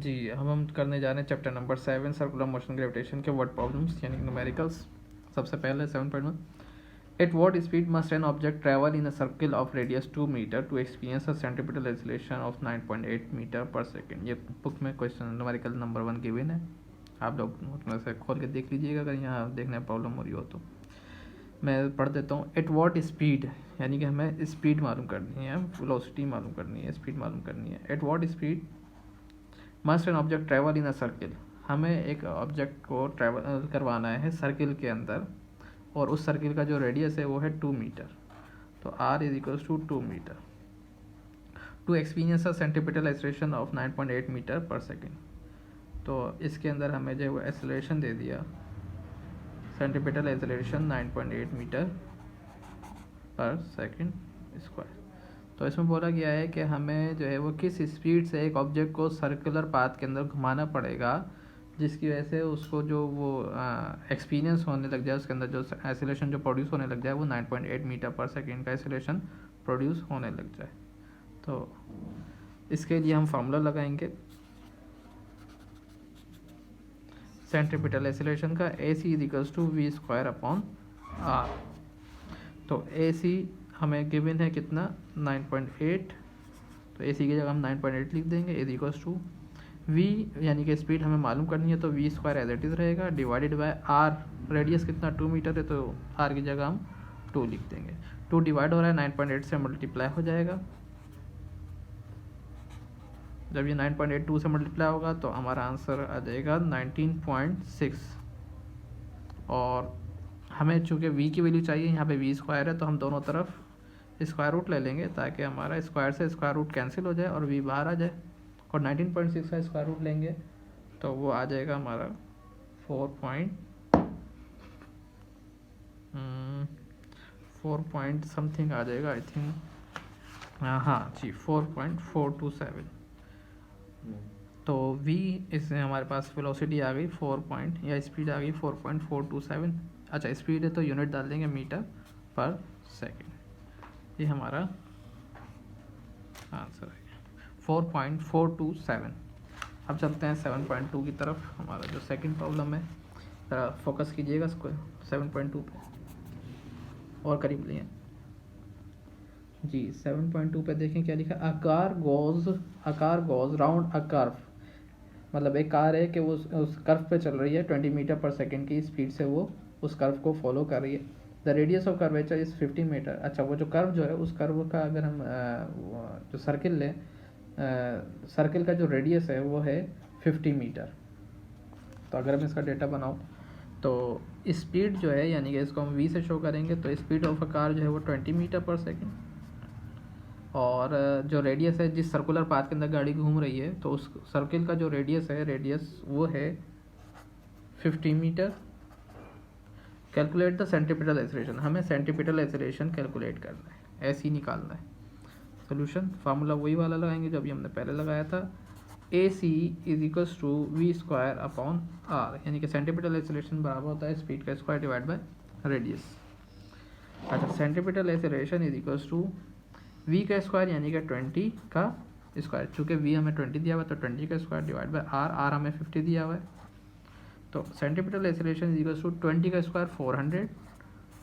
जी हम करने जा रहे हैं chapter number 7 circular motion gravitation के वर्ड प्रॉब्लम्स यानी न्यूमेरिकल्स। सबसे पहले 7.1 at what speed must an object travel in a circle of radius 2 metre to experience a centimetre acceleration of 9.8 metre per second. ये बुक में question numerical number 1 given है, आप लोग उसमें से खोल के देख लीजिएगा अगर यहाँ देखने में प्रॉब्लम हो रही हो तो। मैं पढ़ देता हूँ। एट व्हाट स्पीड यानी कि हमें स्पीड मालूम करनी है, वेलोसिटी मालूम करनी है, स्पीड मालूम करनी है। Eight what speed must an object travel in a circle, हमें एक ऑब्जेक्ट को ट्रैवल करवाना है सर्किल के अंदर और उस सर्किल का जो रेडियस है वो है 2 मीटर। तो r is equals to 2 metre to experience a centimetre acceleration of 9.8 metre per second. तो इसके अंदर हमें जो वो एक्सेलरेशन दे दिया centimetre acceleration 9.8 metre per second square. तो इसमें बोला गया है कि हमें जो है वो किस स्पीड से एक ऑब्जेक्ट को सर्कुलर पाथ के अंदर घुमाना पड़ेगा जिसकी वजह से उसको जो वो एक्सपीरियंस होने लग जाए, उसके अंदर जो एक्सीलरेशन जो प्रोड्यूस होने लग जाए वो 9.8 मीटर पर सेकेंड का एक्सीलरेशन प्रोड्यूस होने लग जाए। तो इसके लिए हम फार्मूला लगाएंगे सेंट्रीपिटल एक्सीलरेशन का, A C is equals to V square upon R. तो ए सी हमें गिवन है कितना 9.8, तो ए सी की जगह हम 9.8 लिख देंगे इज इक्वल्स टू वी यानी कि स्पीड हमें मालूम करनी है तो V square as it is रहेगा डिवाइडेड बाय आर, रेडियस कितना 2 मीटर है तो आर की जगह हम 2 लिख देंगे। 2 डिवाइड हो रहा है 9.8 से मल्टीप्लाई हो जाएगा। जब ये 9.8 2 से मल्टीप्लाई होगा तो हमारा आंसर आ जाएगा 19.6। और हमें चूँकि v की वैल्यू चाहिए, यहाँ पे v स्क्वायर है तो हम दोनों तरफ स्क्वायर रूट ले लेंगे ताकि हमारा स्क्वायर से स्क्वायर रूट कैंसिल हो जाए और v बाहर आ जाए। और 19.6 का स्क्वायर रूट लेंगे तो वो आ जाएगा हमारा 4 पॉइंट समथिंग आ जाएगा आई थिंक, हाँ जी 4.427। तो v इसमें हमारे पास वेलोसिटी आ गई 4 पॉइंट या स्पीड आ गई 4.427। अच्छा स्पीड है तो यूनिट डाल देंगे मीटर पर सेकेंड, ये हमारा आंसर है 4.427। अब चलते हैं 7.2 की तरफ। हमारा जो सेकंड प्रॉब्लम है ज़रा फोकस कीजिएगा इसको 7.2 पे और करीब लिए जी। 7.2 पे देखें क्या लिखा, आकार गोज राउंड अ कर्व। मतलब एक कार है कि वो उस कर्व पे चल रही है 20 मीटर पर सेकेंड की स्पीड से, वो उस कर्व को फॉलो कर रही है। The radius of curvature is 50 metre. अच्छा वो जो कर्व जो है उस कर्व का अगर हम जो सर्किल लें, सर्किल का जो रेडियस है वो है 50 मीटर। तो अगर हम इसका डेटा बनाओ तो स्पीड जो है यानी कि इसको हम v से शो करेंगे तो स्पीड ऑफ अ कार जो है वो 20 मीटर पर सेकेंड। और जो रेडियस है जिस सर्कुलर पाथ के अंदर गाड़ी घूम रही है तो उस सर्किल का जो रेडियस है वो है 50 metre. Calculate the centimetre acceleration, हमें सेंटीमीटर एक्सेलरेशन कैलकुलेट करना है, ऐसे ही निकालना है। सोल्यूशन फार्मूला वही वाला लगाएंगे जो अभी हमने पहले लगाया था, A C is equals to V square upon R, यानी कि सेंटीमीटर एक्सेलरेशन बराबर होता है स्पीड का स्क्वायर डिवाइड बाय रेडियस। अच्छा centimetre acceleration is equals to V का स्क्वायर यानी कि 20 का स्क्वायर, चूँकि वी हमें 20 दिया हुआ है तो 20 का स्क्वायर डिवाइड बाय आर हमें 50 दिया हुआ है। तो centimetre acceleration is equals to 20 का स्क्वायर 400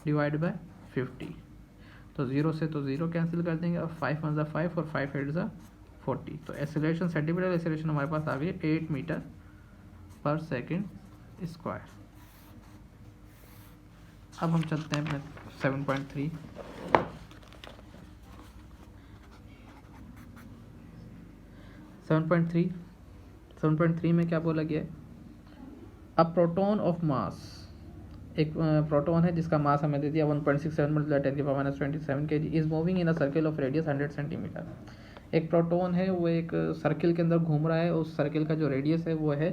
डिवाइड बाय 50। तो 0 से तो 0 कैंसिल कर देंगे और 5 वन ज़ा 5 और 5 8 ज़ा 40। तो एक्सेलरेशन सेंटीमीटर एक्सेलरेशन हमारे पास आ गई 8 मीटर पर सेकेंड स्क्वायर। अब हम चलते हैं अपने 7.3। 7.3 में क्या बोला गया है, अ प्रोटॉन ऑफ मास, एक प्रोटॉन है जिसका मास हमें दे दिया 1.67 × 10⁻27 kg is moving in a circle of radius 100 centimetre. एक प्रोटॉन है वो एक सर्किल के अंदर घूम रहा है, उस सर्किल का जो रेडियस है वो है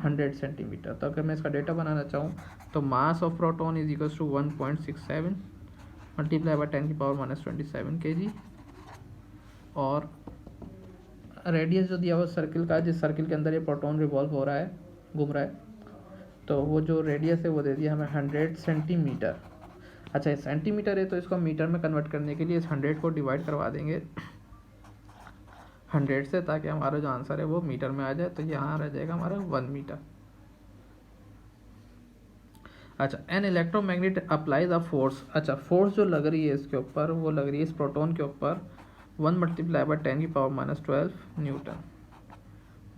100 सेंटीमीटर। तो अगर मैं इसका डेटा बनाना चाहूँ तो mass of proton is equals to 1.67 multiply by 10⁻27 kg और रेडियस जो दिया हुआ सर्किल का, जिस सर्किल के अंदर ये प्रोटॉन रिवॉल्व हो रहा है, घूम रहा है, तो वो जो रेडियस है वो दे दिया हमें 100 सेंटीमीटर। अच्छा ये सेंटीमीटर है तो इसको मीटर में कन्वर्ट करने के लिए इस 100 को डिवाइड करवा देंगे 100 से, ताकि हमारा जो आंसर है वो मीटर में आ जाए। तो यहाँ रह जाएगा हमारा 1 मीटर। अच्छा, an electromagnet applies a force. अच्छा, फोर्स जो लग रही है इसके ऊपर, वो लग रही है इस प्रोटॉन के ऊपर 1 multiply bye 10⁻⁻12 Newton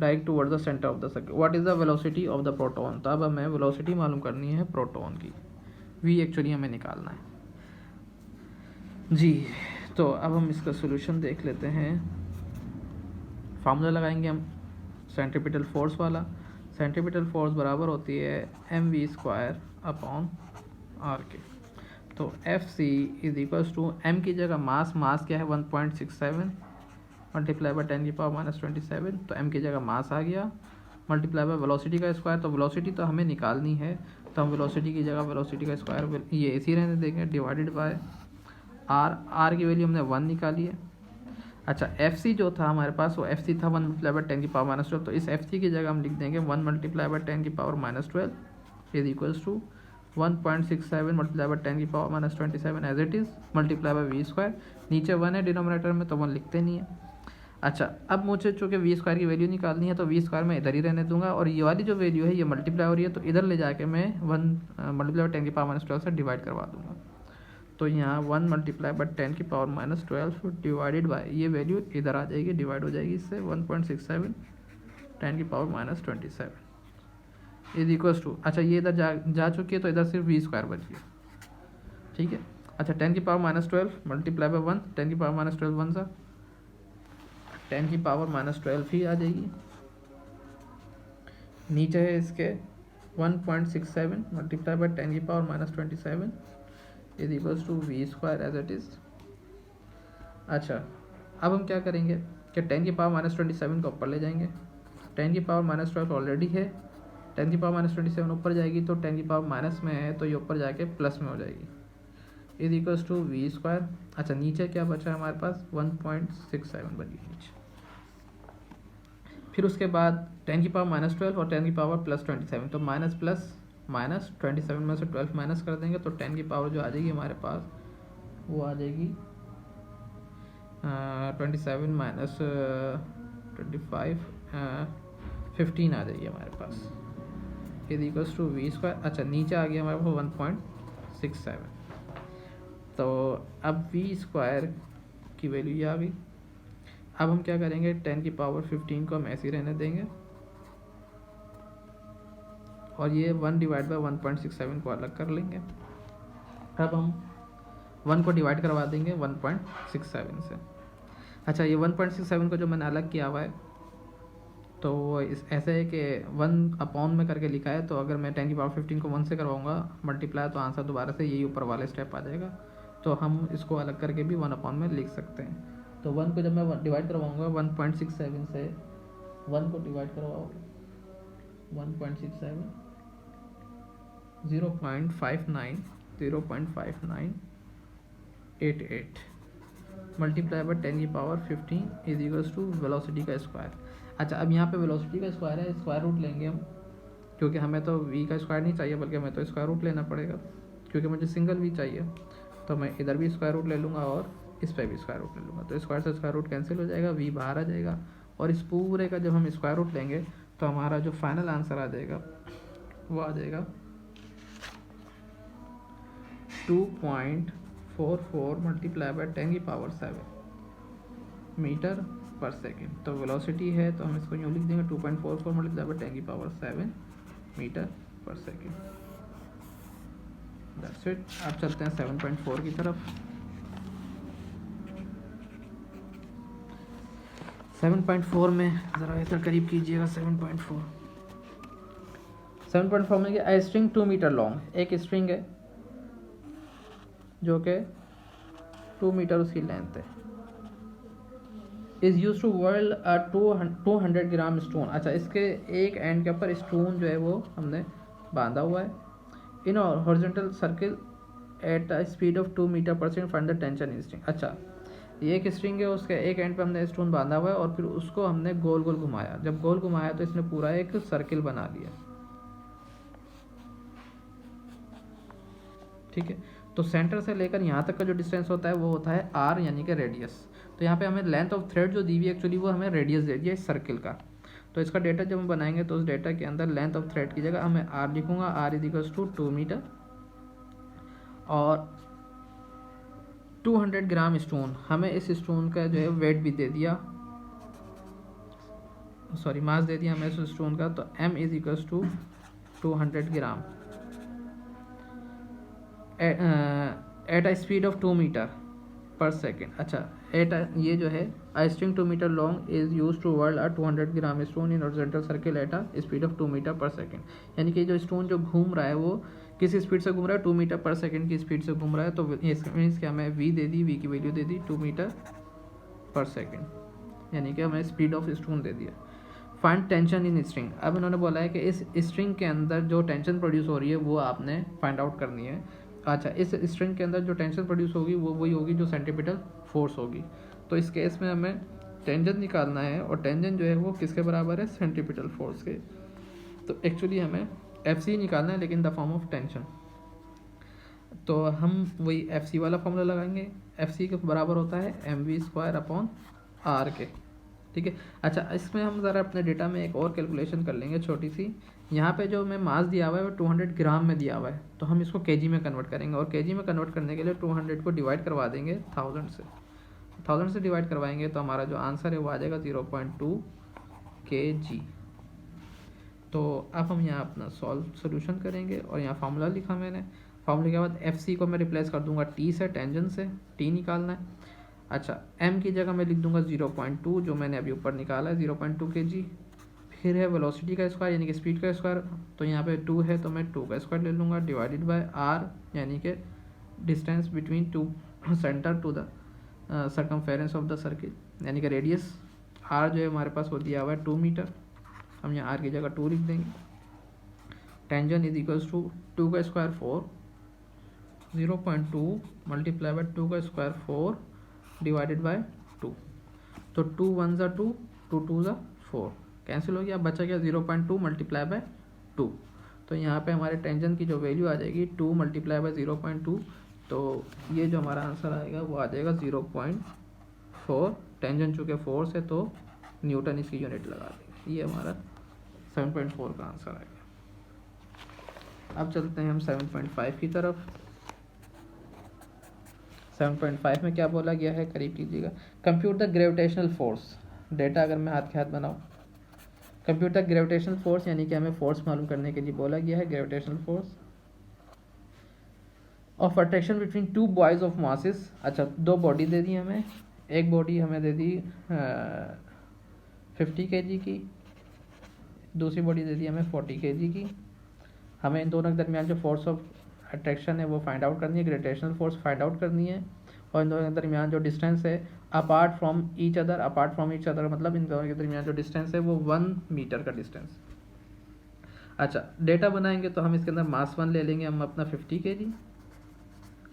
direct towards the centre of the circle. What is the velocity of the proton. तो अब हमें वेलोसिटी मालूम करनी है प्रोटॉन की, वी एक्चुअली हमें निकालना है जी। तो अब हम इसका सोल्यूशन देख लेते हैं। फार्मूला लगाएंगे हम सेंट्रीपिटल फोर्स वाला। सेंट्रीपिटल फोर्स बराबर होती है mv² अपॉन आर के। तो F C is equals to M की जगह मास क्या है 1.67 मल्टीप्लाई बाय 10⁻⁻27। तो एम की जगह मास आ गया, मल्टीप्लाई बाय वेलोसिटी का स्क्वायर। तो वेलोसिटी तो हमें निकालनी है, तो हम वेलोसिटी की जगह वेलोसिटी का स्क्वायर ये इसी रहने देंगे, डिवाइडेड बाय आर की वैल्यू हमने 1 निकाली है। अच्छा, एफ सी जो था हमारे पास, वो एफ सी था 1 मल्टीप्लाई बाय 10⁻⁻12। तो इस एफ सी की जगह हम लिख देंगे 1 multiply by 10⁻12 is equals to 1.67 multiply by 10⁻27 as it is, multiply by v²। नीचे 1 है डिनोमिनेटर में, तो 1 लिखते नहीं है। अच्छा, अब मुझे चूँकि v² की वैल्यू निकालनी है, तो v² मैं इधर ही रहने दूंगा, और ये वाली जो वैल्यू है ये मल्टीप्लाई हो रही है, तो इधर ले जाके मैं 1 मल्टीप्लाई बाय 10⁻12 से डिवाइड करवा दूंगा। तो यहाँ 1 मल्टीप्लाई बाय 10⁻12 डिवाइडेड बाय ये वैल्यू इधर आ जाएगी, डिवाइड हो जाएगी इससे 1.67 10⁻27 इज इक्वल्स टू। अच्छा, ये इधर जा चुकी है, तो इधर सिर्फ v² बच गया। ठीक है। अच्छा, 10⁻12 मल्टीप्लाई बाय 1, 10⁻12 1 सा 10⁻12 ही आ जाएगी। नीचे है इसके 1.67 multiply by 10⁻27 is equals to v² as it is. अच्छा, अब हम क्या करेंगे कि 10⁻27 को ऊपर ले जाएंगे। 10⁻12 ऑलरेडी है, 10⁻27 ऊपर जाएगी, तो 10 माइनस में है, तो ये ऊपर जाके प्लस में हो जाएगी, इज इक्वल्स टू v²। अच्छा, नीचे क्या बचा है हमारे पास 1.67 बची नीचे। फिर उसके बाद 10⁻12 और 10⁻+27, तो माइनस प्लस माइनस 27 में से 12 माइनस कर देंगे, तो 10 की पावर जो आ जाएगी हमारे पास, वो आ जाएगी 27 माइनस 25 15 आ जाएगी हमारे पास, इज इक्वल्स टू v²। अच्छा, नीचे आ गया हमारे पास 1.67। तो अब v² की वैल्यू ये आ गई। अब हम क्या करेंगे, 10⁻15 को हम ऐसे ही रहने देंगे, और ये 1 डिवाइड बाय 1.67 को अलग कर लेंगे। अब हम 1 को डिवाइड करवा देंगे 1.67 से। अच्छा, ये 1.67 को जो मैंने अलग किया हुआ है, तो इस ऐसे है कि 1 अपॉन में करके लिखा है, तो अगर मैं 10⁻15 को 1 से करवाऊँगा मल्टीप्लाई, तो आंसर दोबारा से यही ऊपर वाले स्टेप आ जाएगा। तो हम इसको अलग करके भी 1 अपॉन में लिख सकते हैं। तो 1 को जब मैं डिवाइड करवाऊँगा 1.67 से, 1 को डिवाइड करवाओ 1.67 0.5988 multiply by 10⁻15 is equals to velocity का स्क्वायर। अच्छा, अब यहाँ पे वेलोसिटी का स्क्वायर है, स्क्वायर रूट लेंगे हम, क्योंकि हमें तो v का स्क्वायर नहीं चाहिए, बल्कि हमें तो स्क्वायर रूट लेना पड़ेगा, क्योंकि मुझे सिंगल v चाहिए। तो मैं इधर भी स्क्वायर रूट ले लूँगा और इस पर भी स्क्वायर रूट ले लूँगा, तो स्क्वायर से स्क्वायर रूट कैंसिल हो जाएगा, v बाहर आ जाएगा, और इस पूरे का जब हम स्क्वायर रूट लेंगे, तो हमारा जो फाइनल आंसर आ जाएगा वो आ जाएगा 2.44 multiply by 10⁻7 metre per second. तो वेलोसिटी है, तो हम इसको यूँ लिख देंगे 2.44 multiply by 10⁻7 metre per second. That's it. अब चलते हैं 7.4 की तरफ। 7.4 में ज़रा इधर करीब कीजिएगा। 7.4 में क्या, स्ट्रिंग 2 मीटर लॉन्ग, एक स्ट्रिंग है जो कि 2 मीटर उसकी लेंथ है, is use to whirl 200 gram stone. अच्छा, इसके एक एंड के ऊपर स्टोन जो है वो हमने बांधा हुआ है, in horizontal circle at a speed of 2 metre per second, find the tension in string. अच्छा, ये एक स्ट्रिंग है, उसके एक एंड पे हमने स्टोन बांधा हुआ है, और फिर उसको हमने गोल गोल घुमाया। जब गोल घुमाया तो इसने पूरा एक सर्किल बना लिया। ठीक है, तो सेंटर से लेकर यहाँ तक का जो डिस्टेंस होता है वो होता है r, यानी कि रेडियस। तो यहाँ पे हमें लेंथ ऑफ थ्रेड जो दी हुई है एक्चुअली वो हमें रेडियस दे दिया इस सर्किल का। तो इसका डेटा जब हम बनाएंगे तो उस डेटा के अंदर लेंथ ऑफ थ्रेड की जगह हमें आर लिखूंगा, R is equals to 2 metre और 200 ग्राम स्टोन, हमें इस स्टोन का जो है वेट भी दे दिया, सॉरी मास दे दिया हमें इस स्टोन का। तो m is equals to 200 gram at a speed of 2 metre per second. अच्छा, ये जो है a string 2 metre long is use to whirl a 200 gram stone in horizontal circle at a speed of 2 metre per second. यानी कि जो stone जो घूम रहा है वो किस स्पीड से घूम रहा है, 2 मीटर पर सेकेंड की स्पीड से घूम रहा है। तो मीन्स कि हमें v दे दी, v की वैल्यू दे दी 2 मीटर पर सेकेंड, यानी कि हमें स्पीड ऑफ स्टोन दे दिया। फाइंड टेंशन इन स्ट्रिंग, अब इन्होंने बोला है कि इस स्ट्रिंग के अंदर जो टेंशन प्रोड्यूस हो रही है वो आपने फाइंड आउट करनी है। अच्छा, इस स्ट्रिंग के अंदर जो टेंशन प्रोड्यूस होगी वो वही होगी जो सेंटीमीटर फोर्स होगी। तो इस केस में हमें टेंशन निकालना है और टेंशन जो है वो किसके बराबर है, सेंटीमीटर फोर्स के। तो एक्चुअली हमें एफ सी निकालना है लेकिन द फॉर्म ऑफ टेंशन। तो हम वही एफ सी वाला फॉर्मूला लगाएंगे, एफ सी के बराबर होता है M V square upon R के। ठीक है। अच्छा, इसमें हम ज़रा अपने डेटा में एक और कैलकुलेशन कर लेंगे छोटी सी। यहाँ पे जो हमें मास दिया हुआ है वो 200 ग्राम में दिया हुआ है, तो हम इसको केजी में कन्वर्ट करेंगे और केजी में कन्वर्ट करने के लिए 200 को डिवाइड करवा देंगे 1000 से। 1000 से डिवाइड करवाएंगे तो हमारा जो आंसर है वो आ जाएगा 0.2 kg। तो अब हम यहाँ अपना सोल्यूशन करेंगे और यहाँ फार्मूला लिखा मैंने। फार्मूले के बाद एफ सी को मैं रिप्लेस कर दूंगा टी से, टेंजेंट से, टी निकालना है। अच्छा, m की जगह मैं लिख दूंगा 0.2 जो मैंने अभी ऊपर निकाला है 0.2 kg। फिर है वेलोसिटी का स्क्वायर यानी कि स्पीड का स्क्वायर, तो यहाँ पे 2 है तो मैं 2 का स्क्वायर ले लूँगा डिवाइडेड बाय r यानी कि distance between to centre to the circumference of the circle यानी कि रेडियस। r जो है हमारे पास वो दिया हुआ है 2 मीटर, हम यहाँ r की जगह 2 लिख देंगे। टेंजेंट इज इक्वल्स टू 2 का स्क्वायर 4, 0.2 मल्टीप्लाई बाय 2 का स्क्वायर 4 डिवाइडेड बाय 2। तो 2 1 ज़ा 2, 2 2 ज़ा 4 कैंसिल हो गया, बचा गया 0.2 मल्टीप्लाई बाय 2। तो यहाँ पे हमारे टेंजेंट की जो वैल्यू आ जाएगी 2 मल्टीप्लाई बाय 0.2, तो ये जो हमारा आंसर आएगा वो आ जाएगा 0.4। टेंजेंट चूँकि फोर्स है तो न्यूटन इसकी यूनिट लगा देंगे, ये हमारा 7.4 का आंसर आएगा। अब चलते हैं हम 7.5 की तरफ। 7.5 में क्या बोला गया है, करीब कीजिएगा। Compute the gravitational force. Data अगर मैं हाथ के हाथ बनाऊँ, कंप्यूट द ग्रेविटेशनल फोर्स यानी कि हमें फोर्स मालूम करने के लिए बोला गया है। Gravitational force of attraction between two boys of masses. अच्छा, दो बॉडी दे दी हमें, एक बॉडी हमें दे दी 50 kg की, दूसरी बॉडी दे दी हमें 40 kg की। हमें इन दोनों के दरमियान जो फोर्स ऑफ अट्रैक्शन है वो फाइंड आउट करनी है, ग्रेविटेशनल फोर्स फाइंड आउट करनी है। और इन दोनों के दरमियान जो डिस्टेंस है अपार्ट फ्रॉम ईच अदर मतलब इन दोनों के दरमियान जो डिस्टेंस है वो 1 मीटर का डिस्टेंस। अच्छा, डेटा बनाएंगे तो हम इसके अंदर मास 1 ले लेंगे हम अपना 50 kg,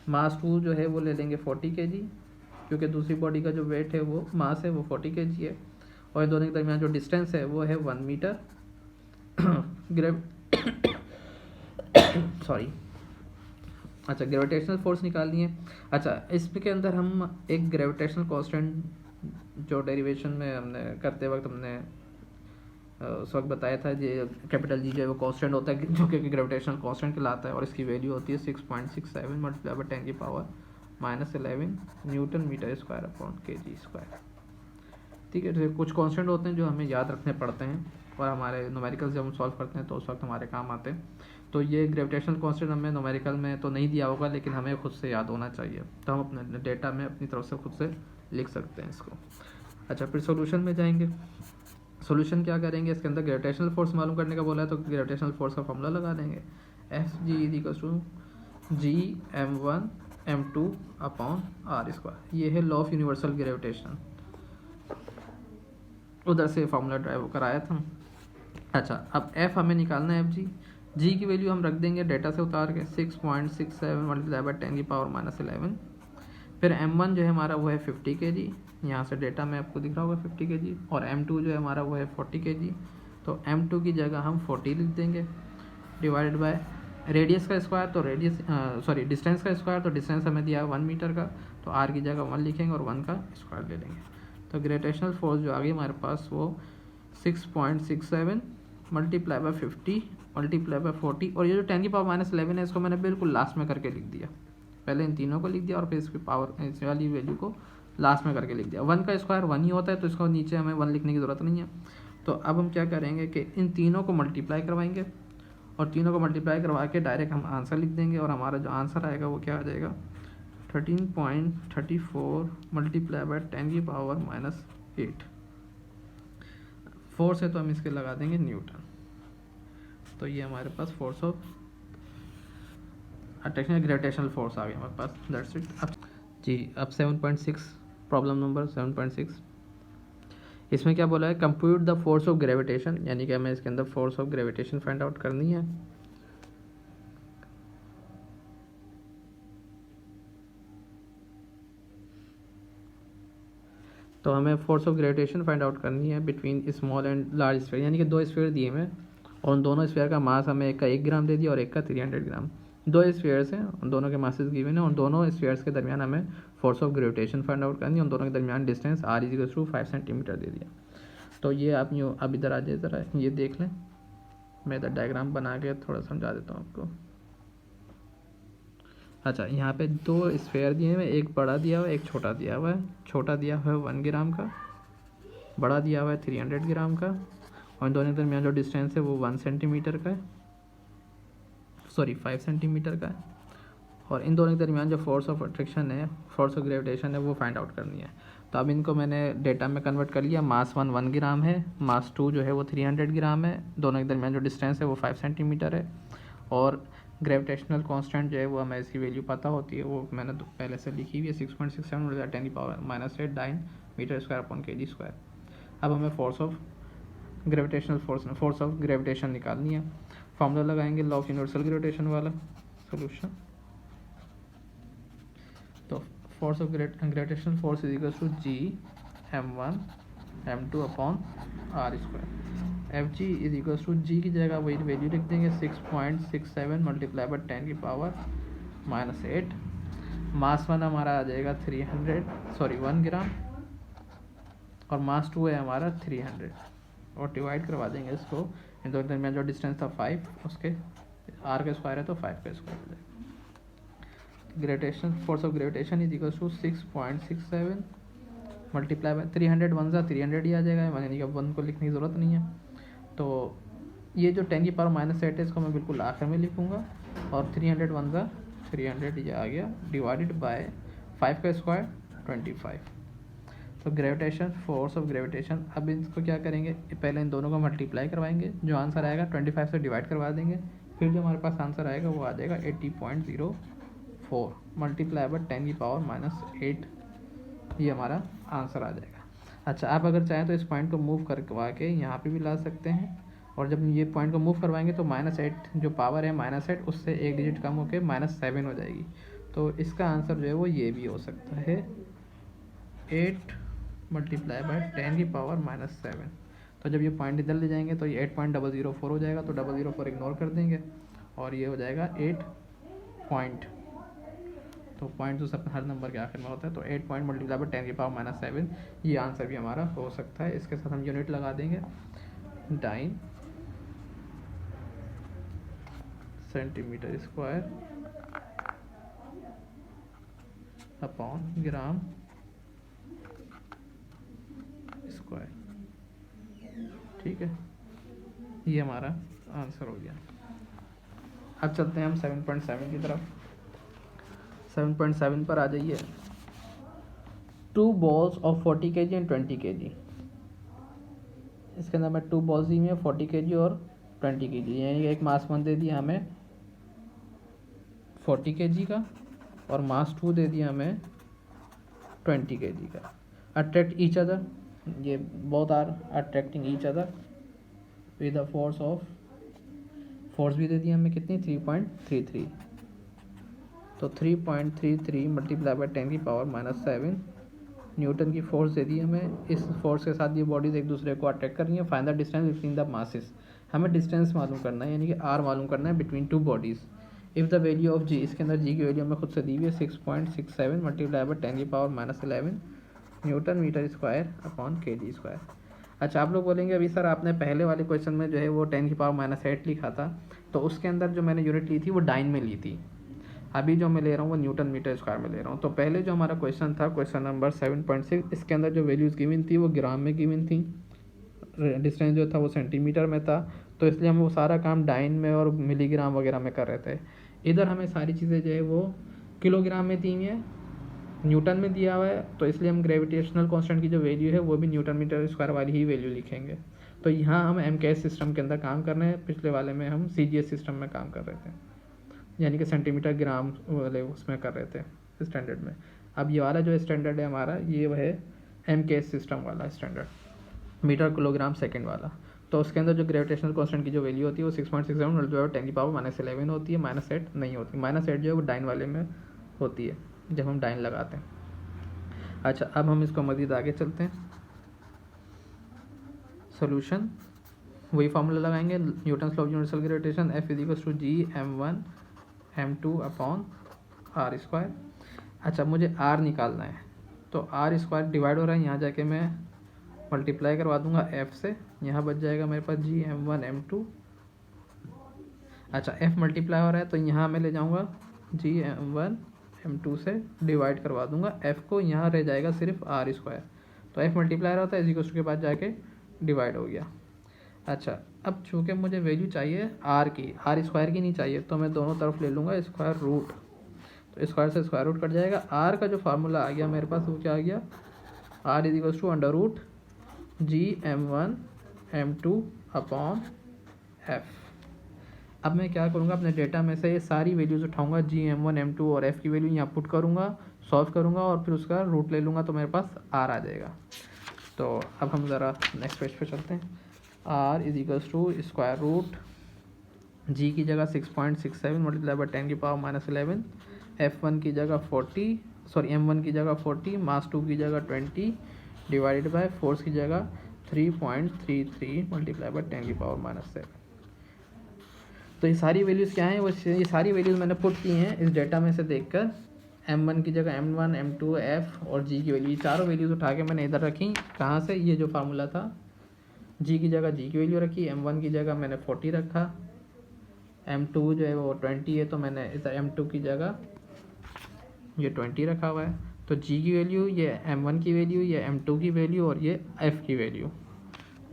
मास 2 जो है वो ले लेंगे 40 kg, क्योंकि दूसरी बॉडी का जो वेट है वो मास है वो 40 kg है। और इन दोनों के दरमियान जो डिस्टेंस है वो है 1 मीटर। सॉरी। अच्छा, ग्रेविटेशनल फोर्स निकालनी है। अच्छा, इसके अंदर हम एक ग्रेविटेशनल कांस्टेंट जो डेरिवेशन में हमने करते वक्त हमने उस वक्त बताया था, जो कैपिटल जी जो है वो कांस्टेंट होता है जो कि ग्रेविटेशनल कांस्टेंट कहलाता है और इसकी वैल्यू होती है 6.67 मल्टीप्लाई बाय 10 की power -11 newton metre square upon kg square. ठीक है, तो कुछ कांस्टेंट होते हैं जो हमें याद रखने पड़ते हैं और हमारे न्यूमेरिकल्स जब हम सॉल्व करते हैं तो उस वक्त हमारे काम आते हैं। तो ये ग्रेविटेशनल कांस्टेंट हमें न्यूमेरिकल में तो नहीं दिया होगा लेकिन हमें खुद से याद होना चाहिए, तो हम अपने डेटा में अपनी तरफ से खुद से लिख सकते हैं इसको। अच्छा, फिर सॉल्यूशन में जाएंगे। सॉल्यूशन क्या करेंगे, इसके अंदर ग्रेविटेशनल फोर्स मालूम करने का बोला है तो ग्रेविटेशनल फोर्स का फॉर्मूला लगा देंगे। Fg = G(m1 m2 upon r square. ये है लॉ ऑफ यूनिवर्सल ग्रेविटेशन, उधर से फार्मूला ड्राइव कराया था। अच्छा, अब F हमें निकालना है Fg। G की वैल्यू हम रख देंगे डेटा से उतार के 6.67 मल्टीप्लाई बाय 10 की पावर -11। फिर M1 जो है हमारा वो है 50 kg, यहाँ से डेटा में आपको दिख रहा होगा 50 kg। और M2 जो है हमारा वो है 40 kg, तो M2 की जगह हम 40 लिख देंगे डिवाइडेड बाय रेडियस का स्क्वायर, तो डिस्टेंस का स्क्वायर, तो डिस्टेंस हमें दिया है 1 मीटर का, तो आर की जगह 1 लिखेंगे और 1 का स्क्वायर ले लेंगे। तो ग्रेविटेशनल फोर्स जो आ गई हमारे पास वो 6.67 मल्टीप्लाई बाय 50 मल्टीप्लाई बाय 40, और ये जो 10⁻11 है इसको मैंने बिल्कुल लास्ट में करके लिख दिया। पहले इन तीनों को लिख दिया और फिर इसकी पावर इस वाली वैल्यू को लास्ट में करके लिख दिया। 1 का स्क्वायर 1 ही होता है, तो इसको नीचे हमें 1 लिखने की ज़रूरत नहीं है। तो अब हम क्या करेंगे कि इन तीनों को मल्टीप्लाई करवाएंगे और तीनों को मल्टीप्लाई करवा के डायरेक्ट हम आंसर लिख देंगे, और हमारा जो आंसर आएगा वो क्या आ जाएगा 13.34 मल्टीप्लाई बाय 10⁻⁻8। 4 से तो हम इसके लगा देंगे न्यूटन। तो ये हमारे पास force of attraction gravitational force आ गया हमारे पास। That's it. अब जी अब 7.6 प्रॉब्लम नंबर 7.6, इसमें क्या बोला है, compute the force of gravitation, यानी कि हमें इसके अंदर force of gravitation find out करनी है। तो हमें force of gravitation find out करनी है between small and large sphere, यानी कि दो स्फीयर दिए हमें और उन दोनों स्फीयर का मास हमें एक का 1 ग्राम दे दिया और एक का 300 ग्राम। दो स्फीयर्स हैं, उन दोनों के मासेस गिवन है, उन दोनों स्फीयर्स के दरमियान हमें force of gravitation find out करनी है। उन दोनों के दरमियान डिस्टेंस r = 5 सेंटीमीटर दे दिया। तो ये आप यूँ अब इधर आ जाए, ज़रा ये देख लें, मैं इधर डायग्राम बना के थोड़ा समझा देता हूँ आपको। अच्छा, यहाँ पे दो स्फीयर दिए हुए, एक बड़ा दिया हुआ है एक छोटा दिया हुआ है। छोटा दिया हुआ है 1 ग्राम का, बड़ा दिया हुआ है 300 ग्राम का, और इन दोनों के दरमियान जो डिस्टेंस है वो 1 सेंटीमीटर का है, सॉरी 5 सेंटीमीटर का है। और इन दोनों के दरमियान जो फोर्स ऑफ अट्रैक्शन है, फोर्स ऑफ ग्रेविटेशन है, वो फाइंड आउट करनी है। तो अब इनको मैंने डेटा में कन्वर्ट कर लिया। मास 1 ग्राम है, मास 2 जो है वो 300 ग्राम है, दोनों के दरमियान जो डिस्टेंस है वो 5 सेंटीमीटर है, और ग्रेविटेशनल कांस्टेंट जो है वो हमें इसकी वैल्यू पता होती है, वो मैंने तो पहले से लिखी हुई है 6.67 × 10⁻⁻8 मीटर²/kg²। अब हमें force of gravitational force of gravitation निकालनी है। फॉर्मूला लगाएंगे लॉ ऑफ यूनिवर्सल ग्रेविटेशन वाला सोल्यूशन। तो force of gravitational force = G m1 m2 / r²। Fg = G की जगह वही वैल्यू लिख देंगे 6.67 मल्टीप्लाई बाय 10⁻⁻8। मास 1 हमारा आ जाएगा 1 ग्राम, और मास 2 है हमारा 300, और डिवाइड करवा देंगे इसको, इन दोनों के दरमियान जो डिस्टेंस था 5, उसके r का स्क्वायर है तो 5 का स्क्वायर हो जाएगा। Gravitation force of gravitation = 6.67 multiply bye 300 1 300 ही आ जाएगा, यानी कि 1 को लिखने की ज़रूरत नहीं है। तो ये जो 10⁻⁻8 है इसको मैं बिल्कुल आखिर में लिखूँगा, और 300 1 300 ये आ गया, डिवाइडेड बाय 5 का स्क्वायर 25। तो ग्रेविटेशन फोर्स ऑफ ग्रेविटेशन, अब इसको क्या करेंगे, पहले इन दोनों को मल्टीप्लाई करवाएंगे, जो आंसर आएगा 25 से डिवाइड करवा देंगे, फिर जो हमारे पास आंसर आएगा वो आ जाएगा 80.04 मल्टीप्लाई बाय 10⁻⁻8, ये हमारा आंसर आ जाएगा। अच्छा, आप अगर चाहें तो इस पॉइंट को मूव करवा के यहाँ पे भी ला सकते हैं, और जब ये पॉइंट को मूव करवाएंगे तो -8 जो पावर है -8 उससे एक डिजिट कम होकर -7 हो जाएगी। तो इसका आंसर जो है वो ये भी हो सकता है 8 मल्टीप्लाई बाय 10⁻⁻7। तो जब ये पॉइंट इधर ले जाएंगे तो ये 8.004 हो जाएगा, तो 004 इग्नोर कर देंगे और ये हो जाएगा 8 पॉइंट। तो पॉइंट तो सब हर नंबर के आखिर में होता है, तो 8 पॉइंट मल्टीप्लाई बाय 10⁻⁻7 ये आंसर भी हमारा हो सकता है। इसके साथ हम यूनिट लगा देंगे dyne centimetre square upon gram square. ठीक है, ये हमारा आंसर हो गया। अब चलते हैं हम 7.7 की तरफ। 7.7 पर आ जाइए। 2 balls of 40 kg and 20 kg। इसके अंदर हमें 2 balls दी हुई है 40 kg और 20 kg, यानी कि एक मास 1 दे दिया हमें 40 kg का, और मास 2 दे दिया हमें 20 kg का। अट्रैक्ट ईच अदर, ये both are attracting each other with the force of, force भी दे दिया हमें कितनी 3.33। तो 3.33 मल्टीप्लाई बाय 10⁻⁻7 न्यूटन की फोर्स दे दी हमें। इस फोर्स के साथ ये बॉडीज एक दूसरे को अट्रैक्ट कर रही है। Find the distance between the masses, हमें डिस्टेंस मालूम करना है, यानी कि आर मालूम करना है between 2 bodies. If the value of G, इसके अंदर जी की वैल्यू हमें खुद से दी हुई है 6.67 multiply by 10⁻11 newton metre square upon K G square. अच्छा, आप लोग बोलेंगे अभी सर आपने पहले वाले क्वेश्चन में जो है वो 10⁻8 लिखा था, तो उसके अंदर जो मैंने यूनिट ली थी वो डाइन में ली थी, अभी जो मैं ले रहा हूँ वो न्यूटन मीटर स्क्वायर में ले रहा हूँ। तो पहले जो हमारा क्वेश्चन था, क्वेश्चन नंबर 7.6, इसके अंदर जो वैल्यूज़ गिवन थी वो ग्राम में गिवन थी, डिस्टेंस जो था वो सेंटीमीटर में था, तो इसलिए हम वो सारा काम डाइन में और मिलीग्राम वगैरह में कर रहे थे। इधर हमें सारी चीज़ें जो है वो किलोग्राम में दी हुई है, न्यूटन में दिया हुआ है, तो इसलिए हम ग्रेविटेशनल कांस्टेंट की जो वैल्यू है वो भी न्यूटन मीटर स्क्वायर वाली ही वैल्यू लिखेंगे। तो यहाँ हम MKS सिस्टम के अंदर काम कर रहे हैं, पिछले वाले में हम CGS सिस्टम में काम कर रहे थे, यानी कि सेंटीमीटर ग्राम वाले उसमें कर रहे थे स्टैंडर्ड में। अब ये वाला जो स्टैंडर्ड है हमारा, ये वह है MKS सिस्टम वाला स्टैंडर्ड, मीटर किलोग्राम सेकंड वाला। तो उसके अंदर जो ग्रेविटेशनल कांस्टेंट की जो वैल्यू होती है वो 6.67 मल्टीप्लाई 10⁻11 होती है, -8 नहीं होती। -8 जो है वो डाइन वाले में होती है जब हम डाइन लगाते हैं। अच्छा, अब हम इसको मज़ीद आगे चलते हैं। सोल्यूशन, वही फार्मूला लगाएंगे, Newton's law of universal gravitation, F = G m1m2/r²। अच्छा, मुझे R निकालना है, तो R² डिवाइड हो रहा है, यहाँ जाके मैं मल्टीप्लाई करवा दूंगा F से, यहाँ बच जाएगा मेरे पास Gm1m2। अच्छा, F मल्टीप्लाई हो रहा है तो यहाँ मैं ले जाऊँगा Gm1m2 से डिवाइड करवा दूंगा F को, यहाँ रह जाएगा सिर्फ R²। तो F मल्टीप्लाई होता है इसी के बाद जाके डिवाइड हो गया। अच्छा, अब चूँकि मुझे वैल्यू चाहिए R की, R² की नहीं चाहिए, तो मैं दोनों तरफ ले लूँगा स्क्वायर रूट, तो स्क्वायर से स्क्वायर रूट कट जाएगा। R का जो फार्मूला आ गया मेरे पास वो क्या आ गया, R = √Gm1m2/F। अब मैं क्या करूँगा, अपने डेटा में से ये सारी वैल्यूज़ उठाऊँगा, Gm1 m2 और F की वैल्यू यहाँ पुट करूँगा, सॉल्व करूँगा और फिर उसका रूट ले लूँगा, तो मेरे पास R आ जाएगा। तो अब हम ज़रा नेक्स्ट पेज पे चलते हैं। R = G की जगह 6.67 मल्टीप्लाई बाई 10⁻11, F1 की जगह 40, M1 की जगह 40, मास 2 की जगह 20 डिवाइडेड बाय फोर्स की जगह 3.33 मल्टीप्लाई बाई 10⁻7। तो ये सारी वैल्यूज़ क्या हैं, वो ये सारी वैल्यूज़ मैंने पुट की हैं इस डेटा में से देखकर। M1 की जगह M1, M2, F और G की वैल्यू, ये चारों वैल्यूज़ उठा के मैंने इधर रखी। कहाँ से, ये जो फार्मूला था, G की जगह G की वैल्यू रखी, M1 की जगह मैंने 40 रखा, M2 जो है वो 20 है, तो मैंने इधर M2 की जगह ये 20 रखा हुआ है। तो G की वैल्यू, ये M1 की वैल्यू, ये M2 की वैल्यू और ये F की वैल्यू,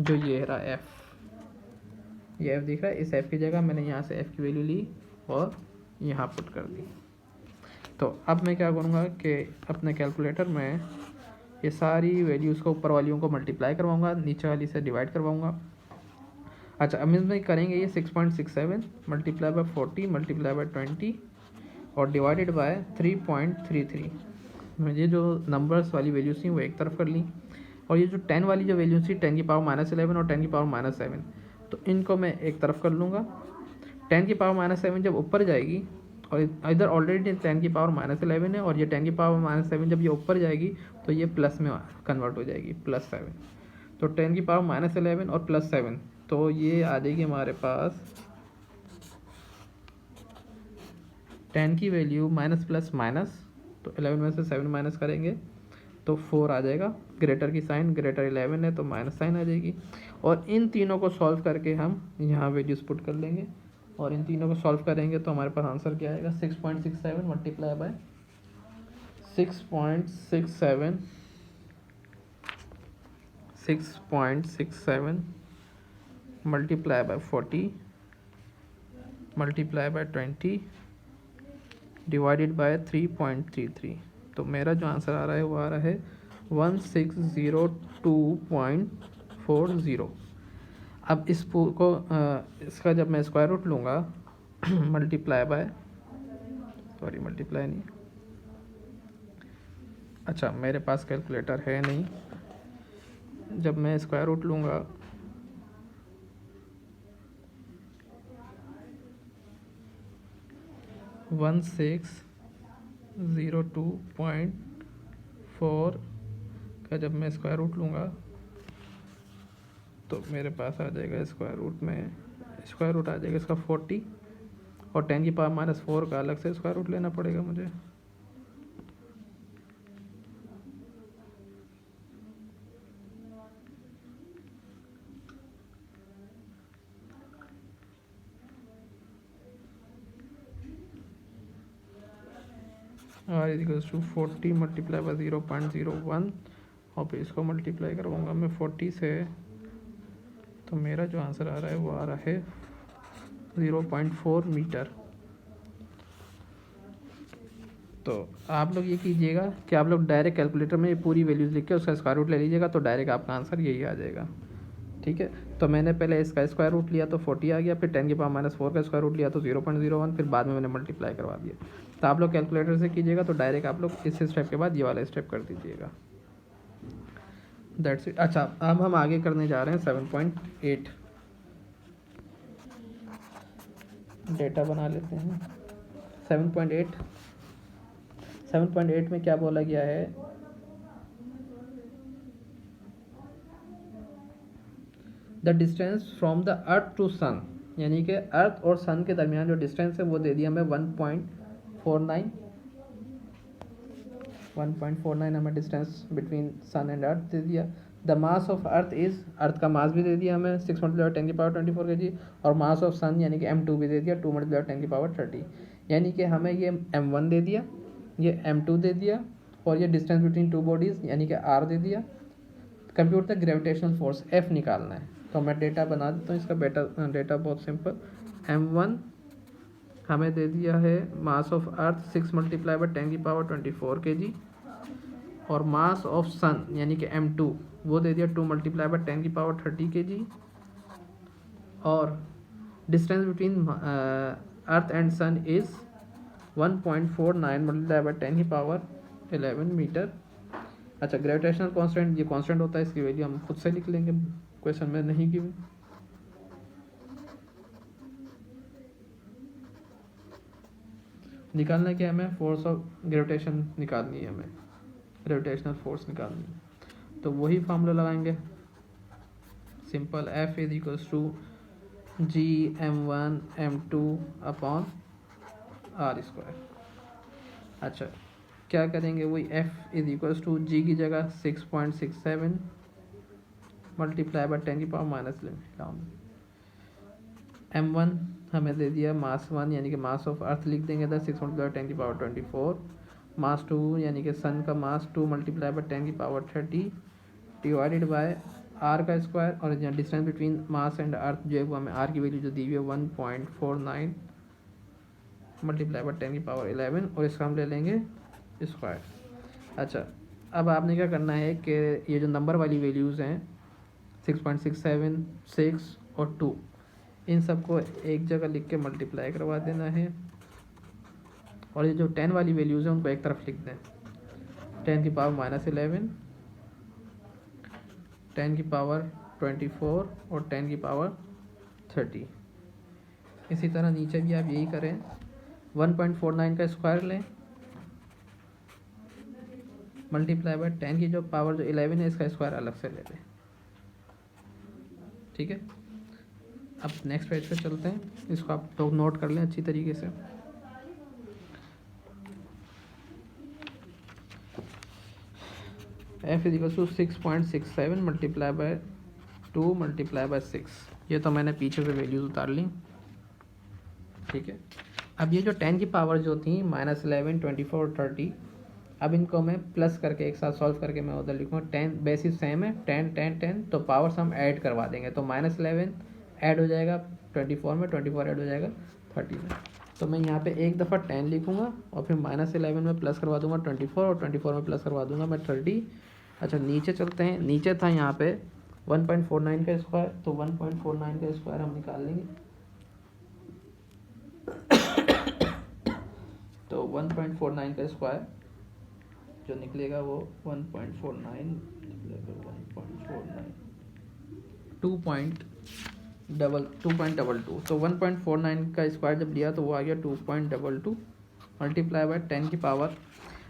जो ये रहा F, ये F दिख रहा है, इस F की जगह मैंने यहाँ से F की वैल्यू ली और यहाँ पुट कर दी। तो अब मैं क्या करूँगा कि अपने कैलकुलेटर में ये सारी वैल्यूज़ को, ऊपर वालियों को मल्टीप्लाई करवाऊँगा, नीचे वाली से डिवाइड करवाऊँगा। अच्छा, अब इसमें करेंगे ये 6.67 मल्टीप्लाई बाई 40 मल्टीप्लाई बाई 20 और डिवाइडेड बाय 3.33। ये जो नंबर्स वाली वैल्यूज़ थी वो एक तरफ कर ली, और ये जो 10 वाली जो वैल्यूज़ थी 10⁻11 और 10⁻7, तो इनको मैं एक तरफ कर लूँगा। 10⁻7 जब ऊपर जाएगी, और इधर ऑलरेडी 10⁻11 है, और ये 10⁻7 जब ये ऊपर जाएगी तो ये प्लस में कन्वर्ट हो जाएगी, +7। तो 10⁻11 और +7, तो ये आ जाएगी हमारे पास 10 की वैल्यू माइनस प्लस माइनस, तो 11 में से 7 माइनस करेंगे तो 4 आ जाएगा, ग्रेटर की साइन, ग्रेटर 11 है तो माइनस साइन आ जाएगी। और इन तीनों को सॉल्व करके हम यहाँ वैल्यूज पुट कर लेंगे, और इन तीनों को सॉल्व करेंगे तो हमारे पास आंसर क्या आएगा, 6.67 multiply bye 6.67 multiply bye 40 multiply by 20 divided by 3.33। तो मेरा जो आंसर आ रहा है वो आ रहा है 1602.40। अब इस को इसका जब मैं स्क्वायर रूट लूँगा मल्टीप्लाई नहीं, अच्छा मेरे पास कैलकुलेटर है नहीं, जब मैं स्क्वायर रूट लूँगा 1602.4 का जब मैं स्क्वायर रूट लूँगा तो मेरे पास आ जाएगा स्क्वायर रूट में, स्क्वायर रूट आ जाएगा इसका 40, और 10 की पावर -4 का अलग से स्क्वायर रूट लेना पड़ेगा मुझे। r equals to 40 multiply by 0.01 और फिर इसको मल्टीप्लाई करवाऊँगा मैं 40 से, तो मेरा जो आंसर आ रहा है वो आ रहा है 0.4 मीटर। तो आप लोग ये कीजिएगा कि आप लोग डायरेक्ट कैलकुलेटर में ये पूरी वैल्यूज़ लिख के उसका स्क्वायर रूट ले लीजिएगा, तो डायरेक्ट आपका आंसर यही आ जाएगा। ठीक है, तो मैंने पहले इसका स्क्वायर रूट लिया तो 40 आ गया, फिर 10 की पावर -4 का स्क्वायर रूट लिया तो 0.01, फिर बाद में मैंने मल्टीप्लाई करवा दिया। तो आप लोग कैलकुलेटर से कीजिएगा तो डायरेक्ट आप लोग इस स्टेप के बाद ये वाला स्टेप कर दीजिएगा। That's it. अच्छा, अब हम आगे करने जा रहे हैं 7.8। डेटा बना लेते हैं। 7.8 में क्या बोला गया है, the distance from the earth to sun, यानी कि अर्थ और सन के दरमियान जो डिस्टेंस है वो दे दिया हमें 1.49 हमें distance between sun and earth दे दिया। The mass of earth is, earth का मास भी दे दिया हमें 6 × 10 की पावर 24 kg, और मास ऑफ सन यानी कि m2 भी दे दिया 2 × 10 की पावर 30, यानी कि हमें ये m1 दे दिया, ये m2 दे दिया, और ये डिस्टेंस बिटवीन टू बॉडीज़ यानी कि r दे दिया। Compute the gravitational force f निकालना है, तो मैं डेटा बना देता हूँ इसका। डेटा बहुत सिंपल, m1 हमें दे दिया है मास ऑफ अर्थ 6 × 10 की पावर 24 kg, और मास ऑफ सन यानी कि m2 वो दे दिया 2 × 10 की पावर 30 kg, और distance between earth and sun is 1.49 × 10 की पावर 11 मीटर। अच्छा, ग्रेविटेशनल कांस्टेंट, ये कांस्टेंट होता है, इसकी वैल्यू हम खुद से लिख लेंगे, क्वेश्चन में नहीं गिवन। निकालना क्या है हमें, फोर्स ऑफ ग्रेविटेशन निकालनी है हमें, ग्रेविटेशनल फोर्स निकालनी है, तो वही फार्मूला लगाएंगे simple, F is equals to Gm1 m2 upon r square. अच्छा, क्या करेंगे, वही F is equals to G की जगह 6.67 मल्टीप्लाई बाई 10 की पावर -11, m1 हमें दे दिया मास 1 यानी कि मास ऑफ अर्थ लिख देंगे इधर 6 × 10 की पावर 24, मास 2 यानी कि सन का मास 2 मल्टीप्लाई बाई 10 की पावर 30 डिवाइडेड बाय r का स्क्वायर, और यहाँ distance between mass and earth जो है वो हमें r की वैल्यू जो दी हुई है 1.49 मल्टीप्लाई बाई 10 की पावर 11, और इसका हम ले लेंगे स्क्वायर। अच्छा, अब आपने क्या करना है कि ये जो नंबर वाली वैल्यूज़ हैं 6.67, 6 और 2, इन सबको एक जगह लिख के मल्टीप्लाई करवा देना है, और ये जो 10 वाली वैल्यूज़ हैं उनको एक तरफ लिख दें, 10 की पावर -11, 10 की पावर 24 और 10 की पावर 30। इसी तरह नीचे भी आप यही करें, 1.49 का स्क्वायर लें मल्टीप्लाई बाय 10 की जो पावर जो 11 है इसका स्क्वायर अलग से ले लें। ठीक है, अब नेक्स्ट पेज पे चलते हैं, इसको आप लोग नोट कर लें अच्छी तरीके से। F is equal to 6.67 multiply by 2 multiply by 6, ये तो मैंने पीछे से वैल्यूज उतार ली। ठीक है, अब ये जो 10 की पावर जो थी -11, 24 और 30, अब इनको मैं प्लस करके एक साथ सॉल्व करके मैं उधर लिखूँगा, 10 बेसिस सेम है, 10 10 10, तो पावर्स हम ऐड करवा देंगे, तो -11 ऐड हो जाएगा 24 में, 24 ऐड हो जाएगा 30 में, तो मैं यहाँ पे एक दफ़ा 10 लिखूँगा और फिर -11 में प्लस करवा दूँगा 24, और 24 में प्लस करवा दूँगा मैं 30। अच्छा, नीचे चलते हैं, नीचे था यहाँ पे 1.49 का स्क्वायर, तो 1.49 का स्क्वायर हम निकाल लेंगे, तो 1.49 का स्क्वायर जो निकलेगा वो 1.49 2.22, तो 1.49 का स्क्वायर जब लिया तो वो आ गया 2.22 मल्टीप्लाई बाय 10 की पावर,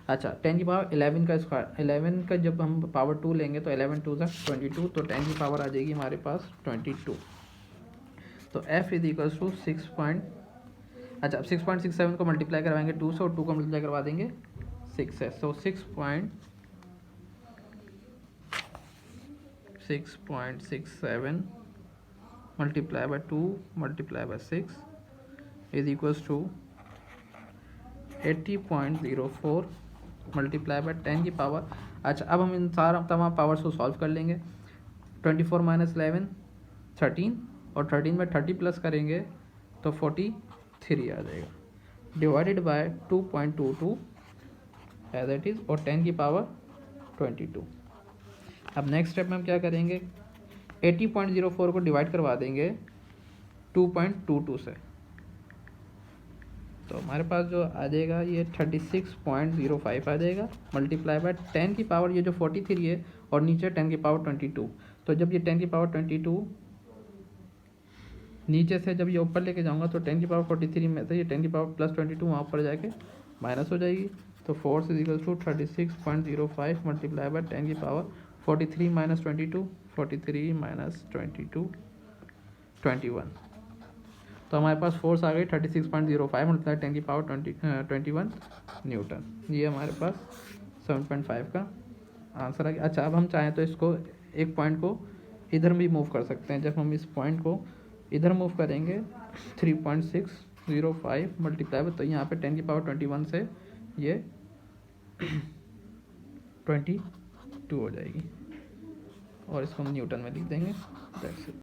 अच्छा 10 की पावर 11 का स्क्वायर, 11 का जब हम पावर 2 लेंगे तो 11 2 22, तो 10 की पावर आ जाएगी हमारे पास 22। तो F इज इक्वल्स टू 6. अच्छा, अब 6.67 को मल्टीप्लाई करवाएंगे 2 से और 2 को मल्टीप्लाई करवा देंगे 6 से, so 6.67 multiply by 2 multiply by 6 is equals to 80.04 multiply by 10 की पावर। अच्छा, अब हम इन सारा तमाम पावर्स को सॉल्व कर लेंगे। 24 माइनस 11 13 और 13 में 30 प्लस करेंगे तो 43 आ जाएगा, divided by 2.22 as it is और 10 की पावर 22। अब नेक्स्ट स्टेप में हम क्या करेंगे, 80.04 को डिवाइड करवा देंगे 2.22 से, तो हमारे पास जो आ जाएगा ये 36.05 आ जाएगा, मल्टीप्लाई बाय 10 की पावर ये जो 43 है और नीचे 10 की पावर 22। तो जब ये 10 की पावर 22 नीचे से जब ये ऊपर लेके जाऊंगा तो 10 की पावर 43 में से ये 10 की पावर प्लस 22 वहाँ ऊपर जाके माइनस हो जाएगी। तो 4 is equal to 36.05 multiply by 10 की पावर 43 माइनस 22, 43 माइनस 22 21। तो हमारे पास फोर्स आ गई 36.05 मल्टीप्लाई 10 की पावर 21 न्यूटन। ये हमारे पास 7.5 का आंसर आ गया। अच्छा, अब हम चाहें तो इसको एक पॉइंट को इधर भी मूव कर सकते हैं। जब हम इस पॉइंट को इधर मूव करेंगे 3.605 मल्टीप्लाई, तो यहाँ पे 10 की पावर 21 से ये 22 हो जाएगी और इसको हम न्यूटन में लिख देंगे। That's it.